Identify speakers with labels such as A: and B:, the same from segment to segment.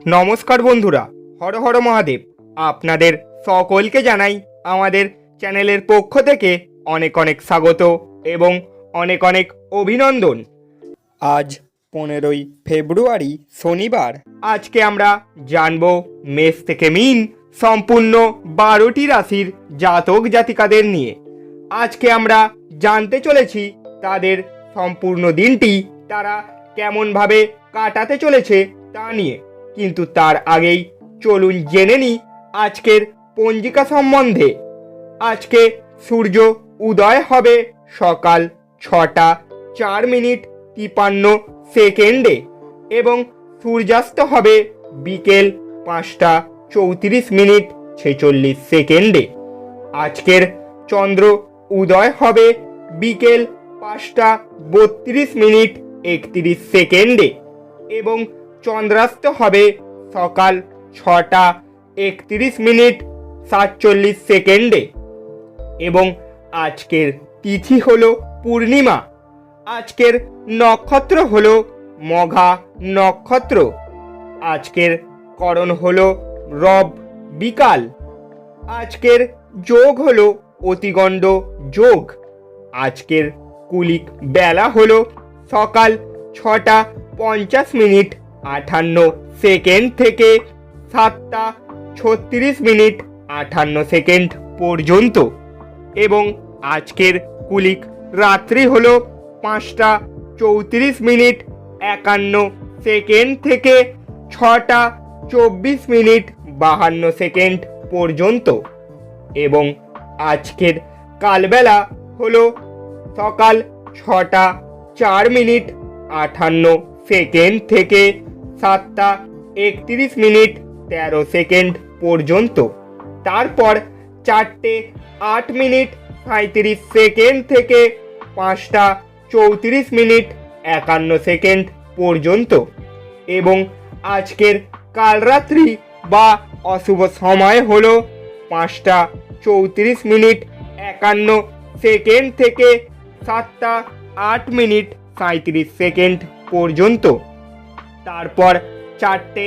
A: নমস্কার বন্ধুরা, হর হর মহাদেব। আপনাদের সকলকে জানাই আমাদের চ্যানেলের পক্ষ থেকে অনেক অনেক স্বাগত এবং অনেক অনেক অভিনন্দন। আজ 15ই ফেব্রুয়ারি শনিবার। আজকে আমরা জানব মেষ থেকে মীন সম্পূর্ণ 12টি রাশির জাতক জাতিকাদের নিয়ে। আজকে আমরা জানতে চলেছি তাদের সম্পূর্ণ দিনটি তারা কেমনভাবে কাটাতে চলেছে তা নিয়ে। কিন্তু তার আগেই চলুন জেনে নিই আজকের পঞ্জিকা সম্বন্ধে। আজকে সূর্য উদয় হবে সকাল 6টা 4 মিনিট 53 সেকেন্ডে এবং সূর্যাস্ত হবে বিকেল 5টা 34 মিনিট 46 সেকেন্ডে। আজকের চন্দ্র উদয় হবে বিকেল 5টা 32 মিনিট 31 সেকেন্ডে এবং চন্দ্রাস্ত হবে সকাল 6টা 31 মিনিট 47 সেকেন্ডে এবং আজকের তিথি হলো পূর্ণিমা। আজকের নক্ষত্র হলো মঘা নক্ষত্র। আজকের করণ হলো রব বিকাল। আজকের যোগ হলো অতিগণ্ড যোগ। আজকের কুলিক বেলা হলো সকাল 6টা 50 মিনিট 58 সেকেন্ড থেকে 7টা 36 মিনিট 58 সেকেন্ড পর্যন্ত এবং আজকের কুলিক রাত্রি হলো 5টা 34 মিনিট 51 সেকেন্ড থেকে 6টা 24 মিনিট 52 সেকেন্ড পর্যন্ত এবং আজকের কালবেলা হলো সকাল 6টা 4 মিনিট 58 সেকেন্ড থেকে 7টা 31 মিনিট 13 সেকেন্ড পর্যন্ত। তারপর 4টে 8 মিনিট 37 সেকেন্ড থেকে 5টা 34 মিনিট 51 সেকেন্ড পর্যন্ত এবং আজকের কালরাত্রি বা অশুভ সময় হলো 5টা 34 মিনিট 51 সেকেন্ড থেকে 7টা 8 মিনিট 37 সেকেন্ড পর্যন্ত। তারপর 4টে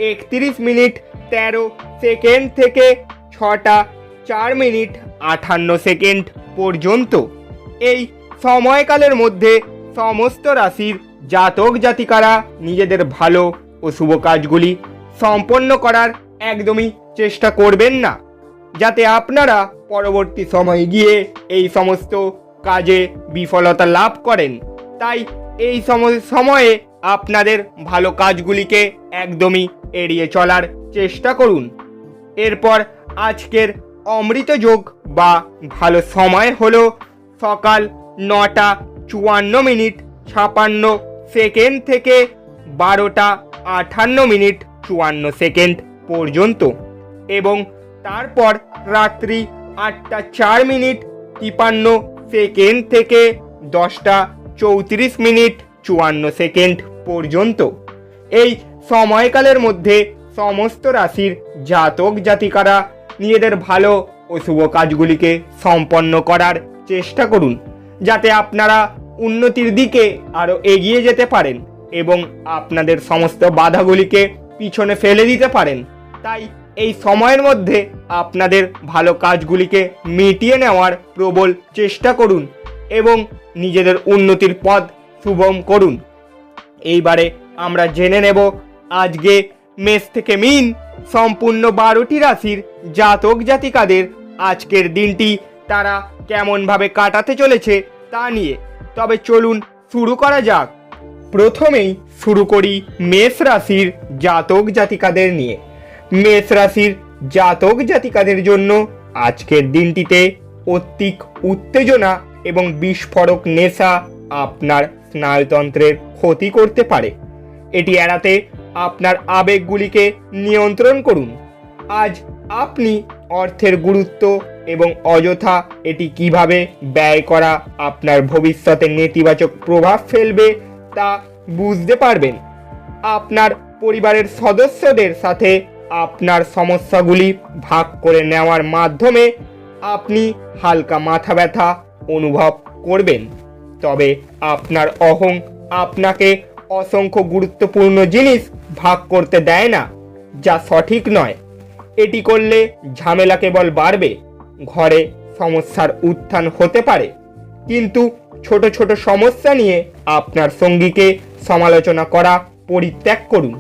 A: 31 মিনিট 13 সেকেন্ড থেকে 6টা 4 মিনিট 58 সেকেন্ড পর্যন্ত। এই সময়কালের মধ্যে সমস্ত রাশির জাতক জাতিকারা নিজেদের ভালো ও শুভ কাজগুলি সম্পন্ন করার একদমই চেষ্টা করবেন না, যাতে আপনারা পরবর্তী সময়ে গিয়ে এই সমস্ত কাজে বিফলতা লাভ করেন। তাই এই সময়ে আপনাদের ভালো কাজগুলিকে একদমই এড়িয়ে চলার চেষ্টা করুন। এরপর আজকের অমৃত যোগ বা ভালো সময় হলো সকাল 9টা 54 মিনিট 56 সেকেন্ড থেকে 12টা 58 মিনিট 54 সেকেন্ড পর্যন্ত এবং তারপর রাত্রি 8টা 4 মিনিট 53 সেকেন্ড থেকে 10টা 34 মিনিট 54 সেকেন্ড পর্যন্ত। এই সময়কালের মধ্যে সমস্ত রাশির জাতক জাতিকারা নিজেদের ভালো ও শুভ কাজগুলিকে সম্পন্ন করার চেষ্টা করুন, যাতে আপনারা উন্নতির দিকে আরও এগিয়ে যেতে পারেন এবং আপনাদের সমস্ত বাধাগুলিকে পিছনে ফেলে দিতে পারেন। তাই এই সময়ের মধ্যে আপনাদের ভালো কাজগুলিকে মিটিয়ে নেওয়ার প্রবল চেষ্টা করুন এবং নিজেদের উন্নতির পথ সুগম করুন। এইবারে আমরা জেনে নেব আজকে মেষ থেকে মীন সম্পূর্ণ 12টি রাশির জাতক জাতিকাদের আজকের দিনটি তারা কেমনভাবে কাটাতে চলেছে তা নিয়ে। তবে চলুন শুরু করা যাক। প্রথমেই শুরু করি মেষ রাশির জাতক জাতিকাদের নিয়ে। মেষ রাশির জাতক জাতিকাদের জন্য আজকের দিনটিতে অত্যধিক উত্তেজনা এবং বিস্ফোরক নেশা আপনার স্নায়ুতন্ত্রের ক্ষতি করতে পারে। এটি এড়াতে আপনার আবেগগুলিকে নিয়ন্ত্রণ করুন। আজ আপনি অর্থের গুরুত্ব এবং অযথা এটি কিভাবে ব্যয় করা আপনার ভবিষ্যতে নেতিবাচক প্রভাব ফেলবে তা বুঝতে পারবেন। আপনার পরিবারের সদস্যদের সাথে আপনার সমস্যাগুলি ভাগ করে নেওয়ার মাধ্যমে আপনি হালকা মাথা ব্যথা অনুভব করবেন। তবে আপনার অহং আপনাকে অসংখ্য গুরুত্বপূর্ণ জিনিস ভাগ করতে দেয় না। যা সঠিক নয়। এটি করলে ঝামেলা কেবল বাড়বে, ঘরে সমস্যার উত্থান হতে পারে। কিন্তু ছোট ছোট সমস্যা নিয়ে আপনার সঙ্গীকে সমালোচনা করা পরিত্যাগ করুন।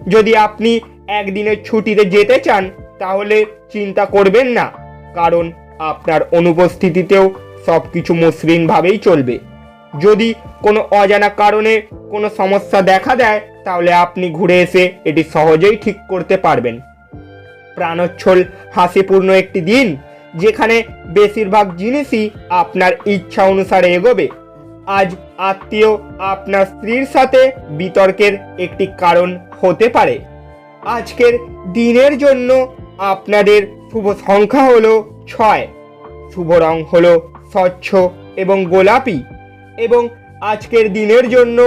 A: যদি আপনি একদিনের ছুটিতে যেতে চান তাহলে চিন্তা করবেন না, কারণ আপনার অনুপস্থিতিতেও সব কিছু মসৃণভাবেই চলবে। যদি কোনো অজানা কারণে কোনো সমস্যা দেখা দেয় তাহলে আপনি ঘুরে এসে এটি সহজেই ঠিক করতে পারবেন। প্রাণোচ্ছল হাসিপূর্ণ একটি দিন, যেখানে বেশিরভাগ জিনিসই আপনার ইচ্ছা অনুসারে এগোবে। আজ আত্মীয় আপনার স্ত্রীর সাথে বিতর্কের একটি কারণ হতে পারে। আজকের দিনের জন্য আপনাদের শুভ সংখ্যা হলো 6, শুভ রং হলো স্বচ্ছ এবং গোলাপি, এবং আজকের দিনের জন্য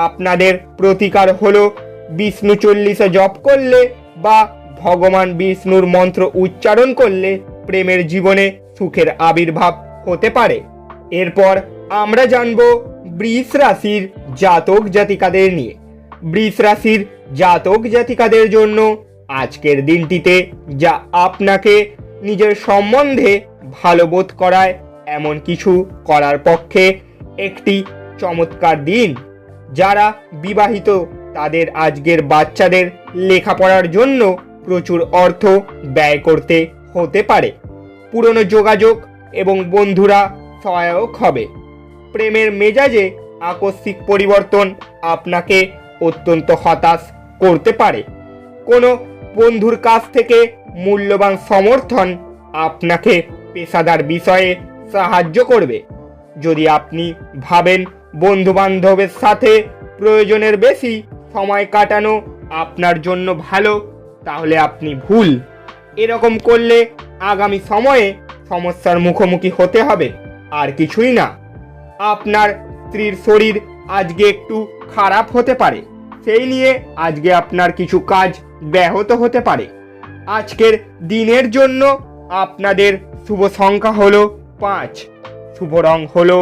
A: আপনাদের প্রতিকার হলো বিষ্ণু চল্লিশা জপ করলে বা ভগবান বিষ্ণুর মন্ত্র উচ্চারণ করলে প্রেমের জীবনে সুখের আবির্ভাব হতে পারে। এরপর আমরা জানব বৃষ রাশির জাতক জাতিকাদের নিয়ে। বৃষ রাশির জাতক জাতিকাদের জন্য আজকের দিনটিতে যা আপনাকে নিজের সম্বন্ধে ভালো বোধ করায় এমন কিছু করার পক্ষে একটি চমৎকার দিন। যারা বিবাহিত তাদের আজকের বাচ্চাদের লেখাপড়ার জন্য প্রচুর অর্থ ব্যয় করতে হতে পারে। পুরনো যোগাযোগ এবং বন্ধুরা সহায়ক হবে। প্রেমের মেজাজে আকস্মিক পরিবর্তন আপনাকে অত্যন্ত হতাশ করতে পারে। কোনো বন্ধুর কাছ থেকে মূল্যবান সমর্থন আপনাকে পেশাদার বিষয়ে সাহায্য করবে। যদি আপনি ভাবেন বন্ধুবান্ধবের সাথে প্রয়োজনের বেশি সময় কাটানো আপনার জন্য ভালো, তাহলে আপনি ভুল। এরকম করলে আগামী সময়ে সমস্যার মুখোমুখি হতে হবে, আর কিছুই না। আপনার স্ত্রীর শরীর আজকে একটু খারাপ হতে পারে, সেই নিয়ে আজকে আপনার কিছু কাজ ব্যাহত হতে পারে। আজকের দিনের জন্য আপনাদের শুভ সংখ্যা হলো 5, শুভ রং হলো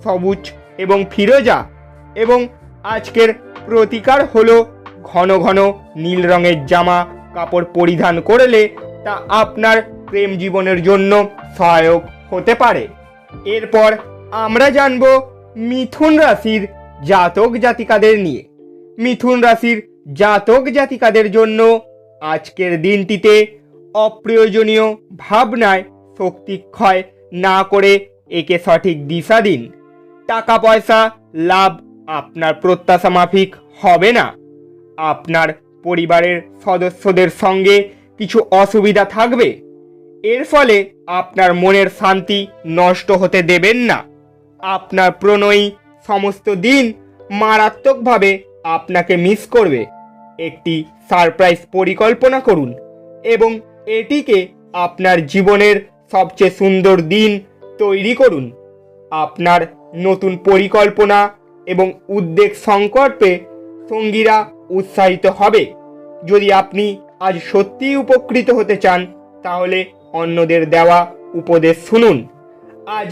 A: সবুজ এবং ফিরোজা, এবং আজকের প্রতিকার হলো ঘন ঘন নীল রঙের জামা কাপড় পরিধান করলে তা আপনার প্রেম জীবনের জন্য সহায়ক হতে পারে। এরপর আমরা জানব মিথুন রাশির জাতক জাতিকাদের নিয়ে। মিথুন রাশির জাতক জাতিকাদের জন্য আজকের দিনটিতে অপ্রয়োজনীয় ভাবনায় শক্তি ক্ষয় না করে একে সঠিক দিশা দিন। টাকা পয়সা লাভ আপনার প্রত্যাশা মাফিক হবে না। আপনার পরিবারের সদস্যদের সঙ্গে কিছু অসুবিধা থাকবে, এর ফলে আপনার মনের শান্তি নষ্ট হতে দেবেন না। আপনার প্রণয়ী সমস্ত দিন মারাত্মকভাবে আপনাকে মিস করবে। একটি সারপ্রাইজ পরিকল্পনা করুন এবং এটিকে আপনার জীবনের সবচেয়ে সুন্দর দিন তৈরি করুন। আপনার নতুন পরিকল্পনা এবং উদ্বেগ সংকল্পে সঙ্গীরা উৎসাহিত হবে। যদি আপনি আজ সত্যিই উপকৃত হতে চান তাহলে অন্যদের দেওয়া উপদেশ শুনুন। আজ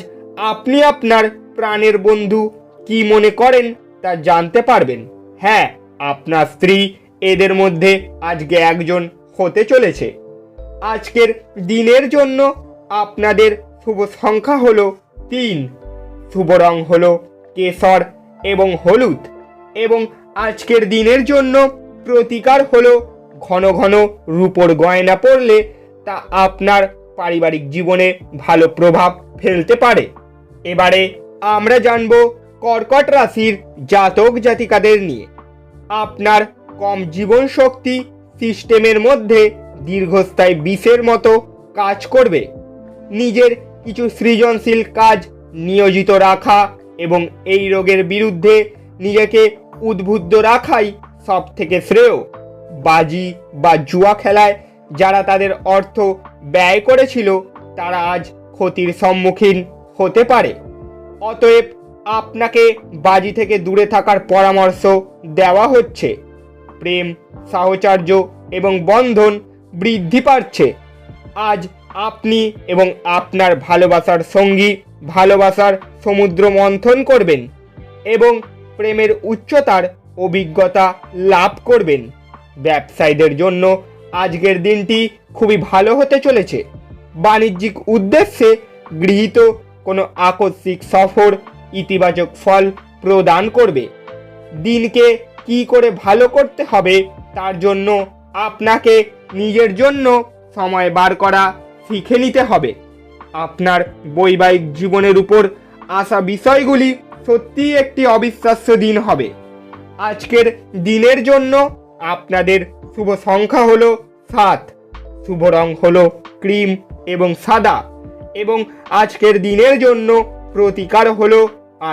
A: আপনি আপনার প্রাণের বন্ধু কি মনে করেন তা জানতে পারবেন। হ্যাঁ, আপনার স্ত্রী এদের মধ্যে আজকে একজন হতে চলেছে। আজকের দিনের জন্য আপনাদের শুভ সংখ্যা হলো 3, শুভ রং হলো কেশর এবং হলুদ, এবং আজকের দিনের জন্য প্রতিকার হলো ঘন ঘন রূপোর গয়না পরলে তা আপনার পারিবারিক জীবনে ভালো প্রভাব ফেলতে পারে। এবারে আমরা জানব কর্কট রাশির জাতক জাতিকাদের নিয়ে। আপনার কম জীবন শক্তি সিস্টেমের মধ্যে দীর্ঘস্থায়ী বিষের মতো কাজ করবে। নিজের কিছু সৃজনশীল কাজ নিয়োজিত রাখা এবং এই রোগের বিরুদ্ধে নিজেকে উদ্বুদ্ধ রাখাই সব থেকে শ্রেয়। বাজি বা জুয়া খেলায় যারা তাদের অর্থ ব্যয় করেছিল তারা আজ ক্ষতির সম্মুখীন হতে পারে। অতএব আপনাকে বাজি থেকে দূরে থাকার পরামর্শ দেওয়া হচ্ছে। প্রেম, সাহচর্য এবং বন্ধন বৃদ্ধি পাচ্ছে। আজ আপনি এবং আপনার ভালোবাসার সঙ্গী ভালোবাসার সমুদ্র মন্থন করবেন এবং প্রেমের উচ্চতার অভিজ্ঞতা লাভ করবেন। ব্যবসায়ীদের জন্য আজকের দিনটি খুবই ভালো হতে চলেছে। বাণিজ্যিক উদ্দেশ্যে গৃহীত কোনো আকস্মিক সফর ইতিবাচক ফল প্রদান করবে। দিনকে কি করে ভালো করতে হবে তার জন্য আপনাকে নিজের জন্য সময় বার করা শিখে নিতে হবে। আপনার বৈবাহিক জীবনের উপর আসা বিষয়গুলি সত্যিই একটি অবিশ্বাস্য দিন হবে। আজকের দিনের জন্য আপনাদের শুভ সংখ্যা হলো 7, শুভ রং হলো ক্রিম এবং সাদা, এবং আজকের দিনের জন্য প্রতিকার হলো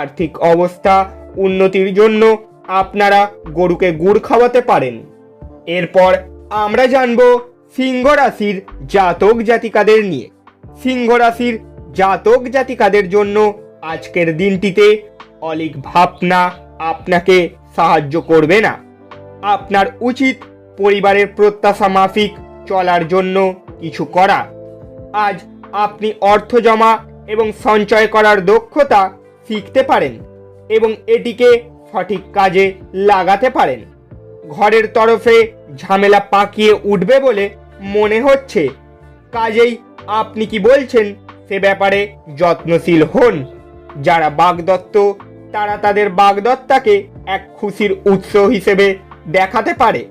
A: আর্থিক অবস্থা উন্নতির জন্য আপনারা গরুকে গুড় খাওয়াতে পারেন। এরপর আমরা জানব সিংহ রাশির জাতক জাতিকাদের নিয়ে। সিংহ রাশির জাতক জাতিকাদের জন্য আজকের দিনটিতে অলিক ভাবনা আপনাকে সাহায্য করবে না। আপনার উচিত পরিবারের প্রত্যাশা মাফিক চলার জন্য কিছু করা। আজ আপনি অর্থ জমা এবং সঞ্চয় করার দক্ষতা শিখতে পারেন এবং এটিকে সঠিক কাজে লাগাতে পারেন। ঘরের তরফে ঝামেলা পাকিয়ে উঠবে বলে মনে হচ্ছে, কাজেই আপনি কি বলছেন সে ব্যাপারে যত্নশীল হন। যারা বাগদত্ত তারা তাদের বাগদত্তাকে এক খুশির উৎস হিসেবে দেখাতে পারে।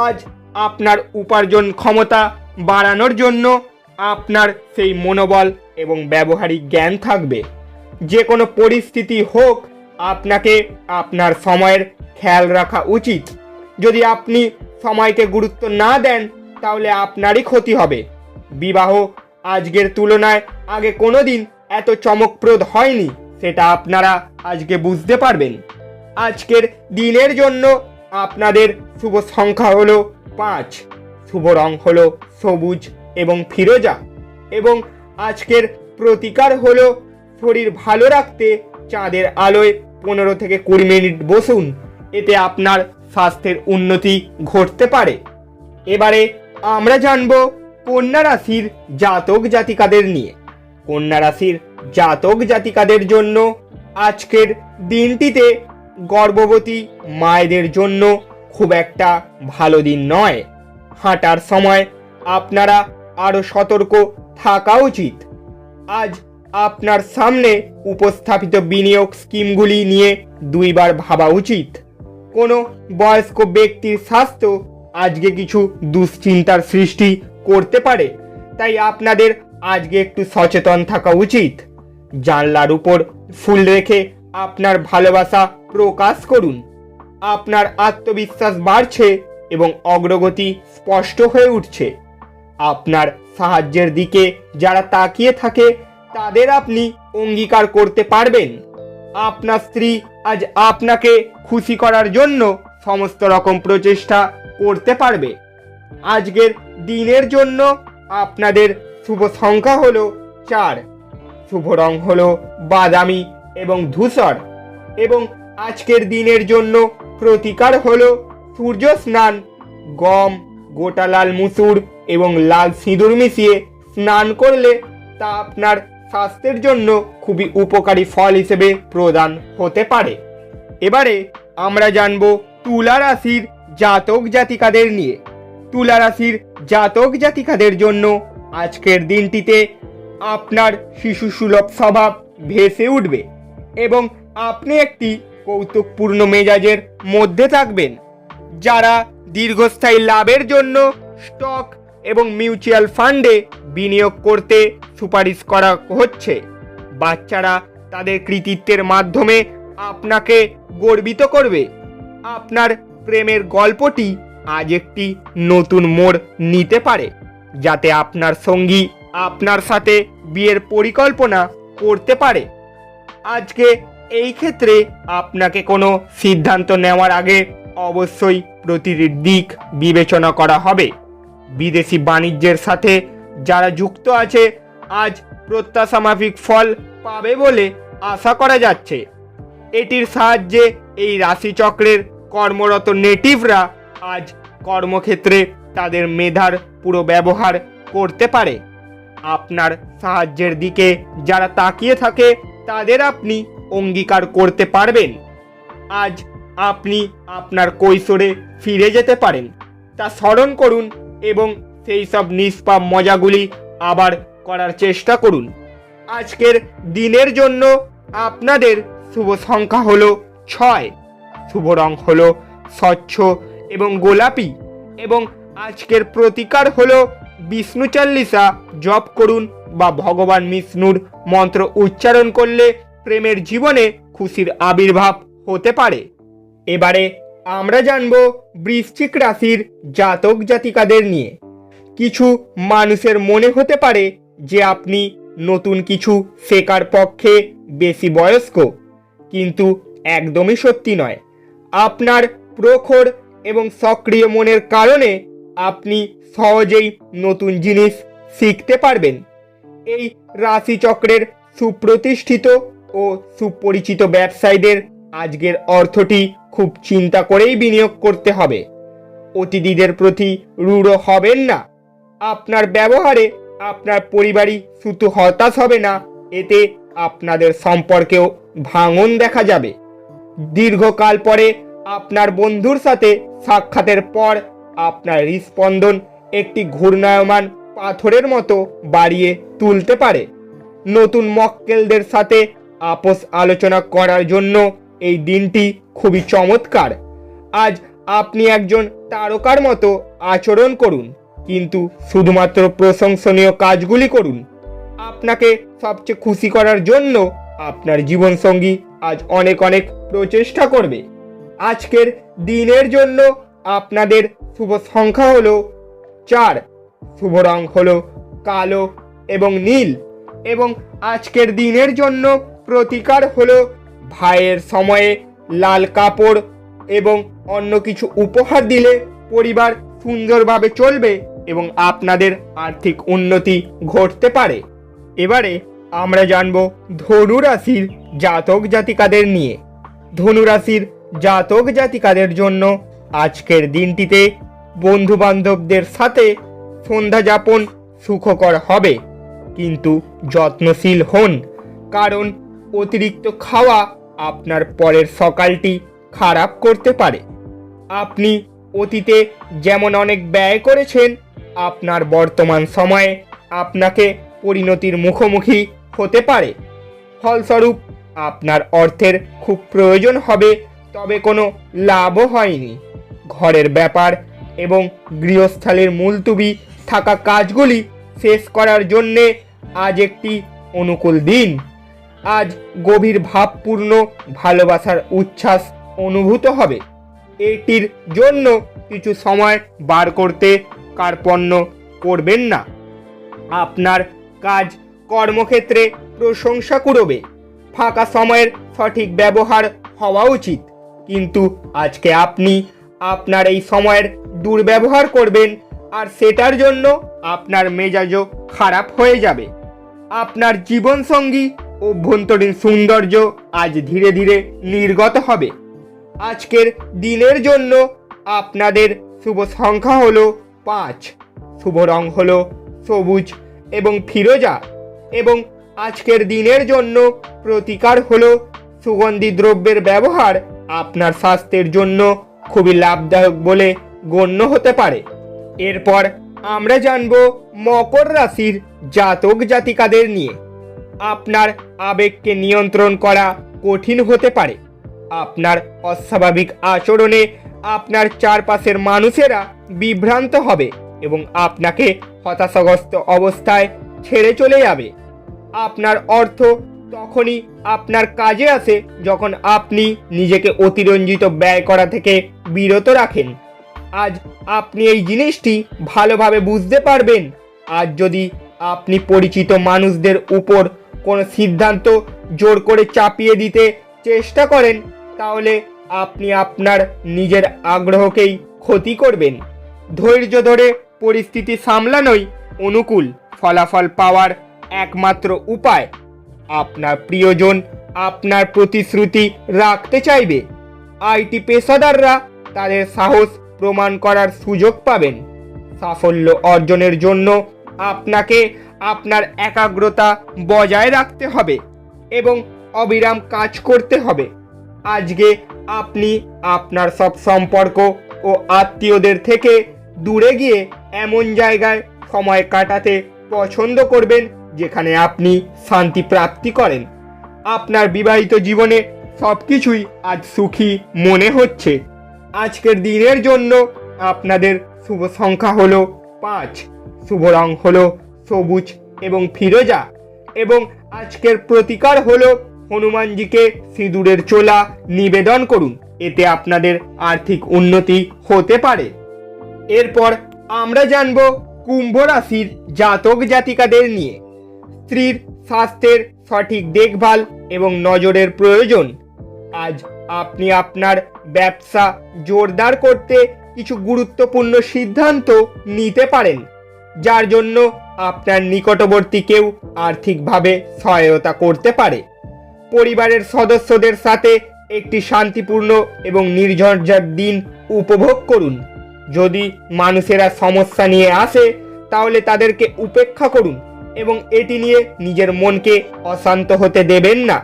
A: আজ আপনার উপার্জন ক্ষমতা বাড়ানোর জন্য আপনার সেই মনোবল এবং ব্যবহারিক জ্ঞান থাকবে। যে কোনো পরিস্থিতি হোক, আপনাকে আপনার সময়ের খেয়াল রাখা উচিত। যদি আপনি সময়কে গুরুত্ব না দেন তাহলে আপনারই ক্ষতি হবে। বিবাহ আজকের তুলনায় আগে কোনো দিন এত চমকপ্রদ হয়নি, সেটা আপনারা আজকে বুঝতে পারবেন। আজকের দিনের জন্য আপনাদের শুভ সংখ্যা হলো 5, শুভ রং হলো সবুজ এবং ফিরোজা, এবং আজকের প্রতিকার হলো শরীর ভালো রাখতে চাঁদের আলোয় 15 থেকে 20 মিনিট বসুন। এতে আপনার স্বাস্থ্যের উন্নতি ঘটতে পারে। এবারে আমরা জানব কন্যা রাশির জাতক জাতিকাদের নিয়ে। কন্যা রাশির জাতক জাতিকাদের জন্য আজকের দিনটিতে গর্ভবতী মায়েদের জন্য খুব একটা ভালো দিন নয়। হাঁটার সময় আপনারা আরও সতর্ক থাকা উচিত। আজ আপনার সামনে উপস্থাপিত বিনিয়োগ স্কিমগুলি নিয়ে দুইবার ভাবা উচিত। কোনো বয়স্ক ব্যক্তির স্বাস্থ্য আজকে কিছু দুশ্চিন্তার সৃষ্টি করতে পারে, তাই আপনাদের আজকে একটু সচেতন থাকা উচিত। জানলার উপর ফুল রেখে আপনার ভালোবাসা প্রকাশ করুন। আপনার আত্মবিশ্বাস বাড়ছে এবং অগ্রগতি স্পষ্ট হয়ে উঠছে। আপনার সাহায্যের দিকে যারা তাকিয়ে থাকে তাদের আপনি অঙ্গীকার করতে পারবেন। আপনার স্ত্রী আজ আপনাকে খুশি করার জন্য সমস্ত রকম প্রচেষ্টা করতে পারবে। আজকের দিনের জন্য আপনাদের শুভ সংখ্যা হলো 4, শুভ রং হলো বাদামি এবং ধূসর, এবং আজকের দিনের জন্য প্রতিকার হলো সূর্য স্নান। গম, গোটা লাল মুসুর এবং লাল সিঁদুর মিশিয়ে স্নান করলে তা আপনার স্বাস্থ্যের জন্য খুবই উপকারী ফল হিসেবে প্রদান হতে পারে। এবারে আমরা জানব তুলা রাশির জাতক জাতিকাদের নিয়ে। তুলা রাশির জাতক জাতিকাদের জন্য আজকের দিনটিতে আপনার শিশু সুলভ স্বভাব ভেসে উঠবে এবং আপনি একটি কৌতুকপূর্ণ মেজাজের মধ্যে থাকবেন। যারা দীর্ঘস্থায়ী লাভের জন্য স্টক এবং মিউচুয়াল ফান্ডে বিনিয়োগ করতে সুপারিশ করা হচ্ছে। বাচ্চারা তাদের কৃতিত্বের মাধ্যমে আপনাকে গর্বিত করবে। আপনার প্রেমের গল্পটি আজ একটি নতুন মোড় নিতে পারে, যাতে আপনার সঙ্গী আপনার সাথে বিয়ের পরিকল্পনা করতে পারে। আজকে এই ক্ষেত্রে আপনাকে কোনো সিদ্ধান্ত নেওয়ার আগে অবশ্যই প্রতিটি দিক বিবেচনা করা হবে। বিদেশি বাণিজ্যের সাথে যারা যুক্ত আছে আজ প্রত্যাশামাফিক ফল পাবে বলে আশা করা যাচ্ছে। এটির সাহায্যে এই রাশিচক্রের কর্মরত নেটিভরা আজ কর্মক্ষেত্রে তাদের মেধার পুরো ব্যবহার করতে পারে। আপনার সাহায্যের দিকে যারা তাকিয়ে থাকে তাদের আপনি অঙ্গীকার করতে পারবেন। আজ আপনি আপনার কৈশোরে ফিরে যেতে পারেন, তা স্মরণ করুন এবং সেই সব নিষ্পাপ মজাগুলি আবার করার চেষ্টা করুন। আজকের দিনের জন্য আপনাদের শুভ সংখ্যা হলো 6, শুভ রং হলো স্বচ্ছ এবং গোলাপি, এবং আজকের প্রতিকার হলো বিষ্ণু চল্লিশা জপ করুন বা ভগবান বিষ্ণুর মন্ত্র উচ্চারণ করলে প্রেমের জীবনে খুশির আবির্ভাব হতে পারে। এবারে আমরা জানব বৃশ্চিক রাশির জাতক জাতিকাদের নিয়ে। কিছু মানুষের মনে হতে পারে যে আপনি নতুন কিছু শেখার পক্ষে বেশি বয়স্ক, কিন্তু একদমই সত্যি নয়। আপনার প্রখর এবং সক্রিয় মনের কারণে আপনি সহজেই নতুন জিনিস শিখতে পারবেন। এই রাশিচক্রের সুপ্রতিষ্ঠিত ও সুপরিচিত ব্যবসায়ীদের আজকের অর্থটি খুব চিন্তা করেই বিনিয়োগ করতে হবে। অতিথিদের প্রতি রূঢ় হবেন না। আপনার ব্যবহারে আপনার পরিবারই শুধু হতাশ হবে না, এতে আপনাদের সম্পর্কেও ভাঙন দেখা যাবে। দীর্ঘকাল পরে আপনার বন্ধুর সাথে সাক্ষাতের পর আপনার হৃৎস্পন্দন একটি ঘূর্ণায়মান পাথরের মতো বাড়িয়ে তুলতে পারে। নতুন মক্কেলদের সাথে আপোষ আলোচনা করার জন্য এই দিনটি খুবই চমৎকার। আজ আপনি একজন তারকার মতো আচরণ করুন, কিন্তু শুধুমাত্র প্রশংসনীয় কাজগুলি করুন। আপনাকে সবচেয়ে খুশি করার জন্য আপনার জীবনসঙ্গী আজ অনেক অনেক প্রচেষ্টা করবে। আজকের দিনের জন্য আপনাদের শুভ সংখ্যা হলো 4, শুভ রং হলো কালো এবং নীল, এবং আজকের দিনের জন্য প্রতিকার হলো ভাইয়ের সময়ে লাল কাপড় এবং অন্য কিছু উপহার দিলে পরিবার সুন্দরভাবে চলবে এবং আপনাদের আর্থিক উন্নতি ঘটতে পারে। এবারে আমরা জানব ধনু রাশির জাতক জাতিকাদের নিয়ে। ধনু রাশির জাতক জাতিকাদের জন্য আজকের দিনটিতে বন্ধু বান্ধবদের সাথে সন্ধ্যা যাপন সুখকর হবে, কিন্তু যত্নশীল হন, কারণ অতিরিক্ত খাওয়া আপনার পরের সকালটি খারাপ করতে পারে। আপনি অতীতে যেমন অনেক ব্যয় করেছেন, আপনার বর্তমান সময়ে আপনাকে পরিণতির মুখোমুখি হতে পারে। ফলস্বরূপ আপনার অর্থের খুব প্রয়োজন হবে, তবে কোনো লাভও হয়নি। ঘরের ব্যাপার এবং গৃহস্থালির মুলতুবি থাকা কাজগুলি শেষ করার জন্যে আজ একটি অনুকূল দিন। আজ গভীর ভাবপূর্ণ ভালোবাসার উচ্ছ্বাস অনুভূত হবে। এটির জন্য কিছু সময় বার করতে কার্পণ্য করবেন না। আপনার কাজ কর্মক্ষেত্রে প্রশংসা কুড়বে। ফাঁকা সময়ের সঠিক ব্যবহার হওয়া উচিত, কিন্তু আজকে আপনি আপনার এই সময়ের দুর্ব্যবহার করবেন, আর সেটার জন্য আপনার মেজাজও খারাপ হয়ে যাবে। আপনার জীবনসঙ্গী অভ্যন্তরীণ সৌন্দর্য আজ ধীরে ধীরে নির্গত হবে। আজকের দিনের জন্য আপনাদের শুভ সংখ্যা হলো 5, শুভ রং হলো সবুজ এবং ফিরোজা, এবং আজকের দিনের জন্য প্রতিকার হলো সুগন্ধি দ্রব্যের ব্যবহার আপনার স্বাস্থ্যের জন্য খুবই লাভদায়ক বলে গণ্য হতে পারে। এরপর আমরা জানব মকর রাশির জাতক জাতিকাদের নিয়ে। আপনার আবেগকে নিয়ন্ত্রণ করা কঠিন হতে পারে। আপনার অস্বাভাবিক আচরণে আপনার চারপাশের মানুষেরা বিভ্রান্ত হবে এবং আপনাকে হতাশাগ্রস্ত অবস্থায় ছেড়ে চলে যাবে। আপনার অর্থ তখনই আপনার কাজে আসে যখন আপনি নিজেকে অতিরঞ্জিত ব্যয় করা থেকে বিরত রাখেন। আজ আপনি এই জিনিসটি ভালোভাবে বুঝতে পারবেন। আজ যদি আপনি পরিচিত মানুষদের উপর কোনো সিদ্ধান্ত জোর করে চাপিয়ে দিতে চেষ্টা করেন, তাহলে আপনি আপনার নিজের আগ্রহকেই ক্ষতি করবেন। ধৈর্য ধরে পরিস্থিতি সামলানোই অনুকূল ফলাফল পাওয়ার একমাত্র উপায়। আপনার প্রিয়জন আপনার প্রতিশ্রুতি রাখতে চাইবে। আইটি পেশাদাররা তাদের সাহস প্রমাণ করার সুযোগ পাবেন। সাফল্য অর্জনের জন্য আপনাকে আপনার একাগ্রতা বজায় রাখতে হবে এবং অবিরাম কাজ করতে হবে। আজকে আপনি আপনার সব সম্পর্ক ও আত্মীয়দের থেকে দূরে গিয়ে এমন জায়গায় সময় কাটাতে পছন্দ করবেন যেখানে আপনি শান্তি প্রাপ্তি করেন। আপনার বিবাহিত জীবনে সব কিছুই আজ সুখী মনে হচ্ছে। আজকের দিনের জন্য আপনাদের শুভ সংখ্যা হলো 5, শুভ রং হলো সবুজ এবং ফিরোজা, এবং আজকের প্রতিকার হলো হনুমানজিকে সিঁদুরের চোলা নিবেদন করুন, এতে আপনাদের আর্থিক উন্নতি হতে পারে। এরপর আমরা জানব কুম্ভ রাশির জাতক জাতিকাদের নিয়ে। স্ত্রীর স্বাস্থ্যের সঠিক দেখভাল এবং নজরের প্রয়োজন। আজ আপনি আপনার ব্যবসা জোরদার করতে কিছু গুরুত্বপূর্ণ সিদ্ধান্ত নিতে পারেন, যার জন্য আপনার নিকটবর্তী কেউ আর্থিকভাবে সহায়তা করতে পারে। পরিবারের সদস্যদের সাথে একটি শান্তিপূর্ণ এবং নির্ঝঞ্ঝাট দিন উপভোগ করুন। যদি মানুষেরা সমস্যা নিয়ে আসে তাহলে তাদেরকে উপেক্ষা করুন এবং এটি নিয়ে নিজের মনকে অশান্ত হতে দেবেন না।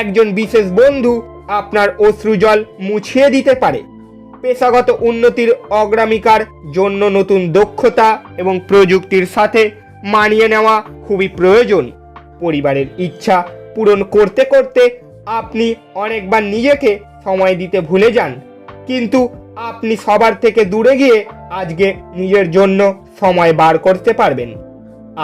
A: একজন বিশেষ বন্ধু আপনার অশ্রুজল মুছিয়ে দিতে পারে। পেশাগত উন্নতির অগ্রাধিকার জন্য নতুন দক্ষতা এবং প্রযুক্তির সাথে মানিয়ে নেওয়া খুবই প্রয়োজন। পরিবারের ইচ্ছা পূরণ করতে করতে আপনি অনেকবার নিজেকে সময় দিতে ভুলে যান, কিন্তু আপনি সবার থেকে দূরে গিয়ে আজকে নিজের জন্য সময় বার করতে পারবেন।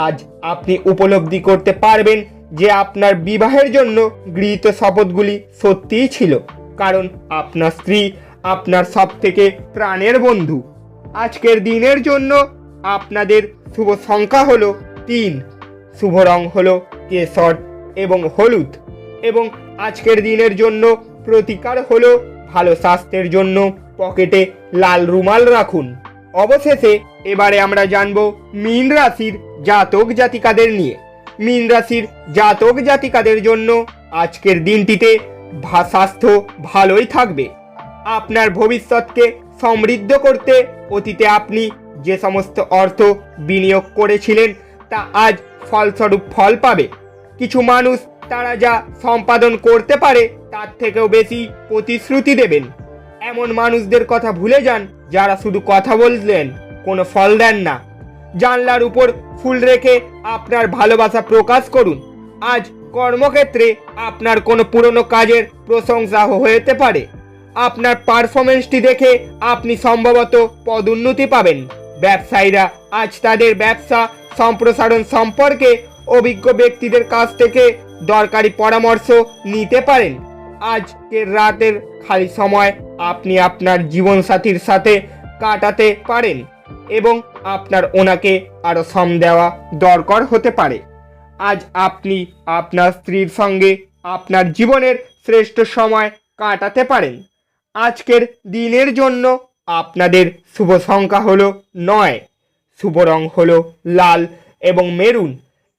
A: আজ আপনি উপলব্ধি করতে পারবেন যে আপনার বিবাহের জন্য গৃহীত শপথগুলি সত্যিই ছিল, কারণ আপনার স্ত্রী আপনার সবথেকে প্রাণের বন্ধু। আজকের দিনের জন্য আপনাদের শুভ সংখ্যা হলো 3, শুভ রং হলো কেশর এবং হলুদ, এবং আজকের দিনের জন্য প্রতিকার হলো ভালো স্বাস্থ্যের জন্য পকেটে লাল রুমাল রাখুন। অবশেষে এবারে আমরা জানব মীন রাশির জাতক জাতিকাদের নিয়ে। মীন রাশির জাতক জাতিকাদের জন্য আজকের দিনটিতে স্বাস্থ্য ভালোই থাকবে। আপনার ভবিষ্যৎকে সমৃদ্ধ করতে অতীতে আপনি যে সমস্ত অর্থ বিনিয়োগ করেছিলেন তা আজ ফলস্বরূপ ফল পাবে। কিছু মানুষ তারা যা সম্পাদন করতে পারে তার থেকেও বেশি প্রতিশ্রুতি দেবেন। এমন মানুষদের কথা ভুলে যান যারা শুধু কথা বললেন, কোনো ফল দেন না। জানলার উপর ফুল রেখে আপনার ভালোবাসা প্রকাশ করুন। আজ কর্মক্ষেত্রে আপনার কোনো পুরনো কাজের প্রশংসা হতে পারে। আপনার পারফরমেন্সটি দেখে আপনি সম্ভবত পদোন্নতি পাবেন। ব্যবসায়ীরা আজ তাদের ব্যবসা সম্প্রসারণ সম্পর্কে অভিজ্ঞ ব্যক্তিদের কাছ থেকে দরকারি পরামর্শ নিতে পারেন। আজকের রাতের খালি সময় আপনি আপনার জীবনসাথীর সাথে কাটাতে পারেন এবং আপনার ওনাকে আরও সম দেওয়া দরকার হতে পারে। আজ আপনি আপনার স্ত্রীর সঙ্গে আপনার জীবনের শ্রেষ্ঠ সময় কাটাতে পারেন। আজকের দিনের জন্য আপনাদের শুভ সংখ্যা হলো 9, শুভ রং হলো লাল এবং মেরুন,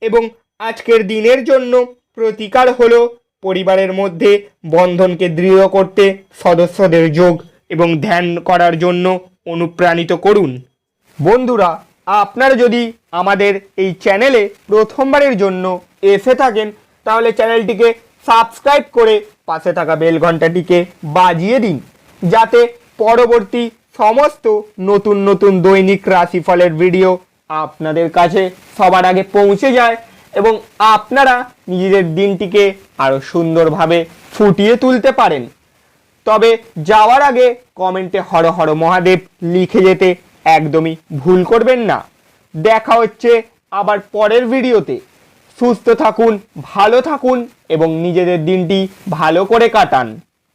A: এবং আজকের দিনের জন্য প্রতিকার হলো পরিবারের মধ্যে বন্ধনকে দৃঢ় করতে সদস্যদের যোগ এবং ধ্যান করার জন্য অনুপ্রাণিত করুন। বন্ধুরা, আপনারা যদি আমাদের এই চ্যানেলে প্রথমবারের জন্য এসে থাকেন তাহলে চ্যানেলটিকে সাবস্ক্রাইব করে পাশে থাকা বেল ঘন্টাটিকে বাজিয়ে দিন, যাতে পরবর্তী সমস্ত নতুন নতুন দৈনিক রাশিফলের ভিডিও আপনাদের কাছে সবার আগে পৌঁছে যায় এবং আপনারা নিজেদের দিনটিকে আরও সুন্দরভাবে ফুটিয়ে তুলতে পারেন। তবে যাওয়ার আগে কমেন্টে হর হর মহাদেব লিখে যেতে একদমই ভুল করবেন না। দেখা হচ্ছে আবার পরের ভিডিওতে। সুস্থ থাকুন, ভালো থাকুন এবং নিজেদের দিনটি ভালো করে কাটান।